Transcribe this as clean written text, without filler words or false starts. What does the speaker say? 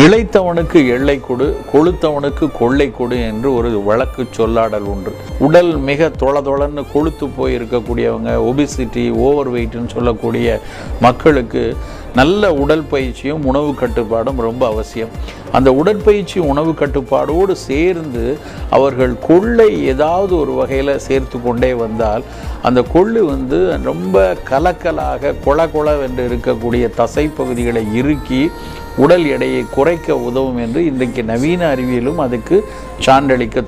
இளைத்தவனுக்கு எல்லை கொடு, கொளுத்தவனுக்கு கொள்ளை கொடு என்று ஒரு வழக்கு சொல்லாடல் ஒன்று. உடல் மிக தொளதொளன்னு கொளுத்து போய் இருக்கக்கூடியவங்க, ஒபிசிட்டி, ஓவர் வெயிட்னு சொல்லக்கூடிய மக்களுக்கு நல்ல உடல் பயிற்சியும் உணவு கட்டுப்பாடும் ரொம்ப அவசியம். அந்த உடற்பயிற்சி உணவு கட்டுப்பாடோடு சேர்ந்து அவர்கள் கொள்ளை ஏதாவது ஒரு வகையில் சேர்த்து கொண்டே வந்தால் அந்த கொள்ளு ரொம்ப கலக்கலாக கொளவென்று இருக்கக்கூடிய தசை பகுதிகளை இறுக்கி உடல் எடையை குறைக்க உதவும் என்று இன்றைக்கு நவீன அறிவியலும் அதுக்கு சான்றளிக்க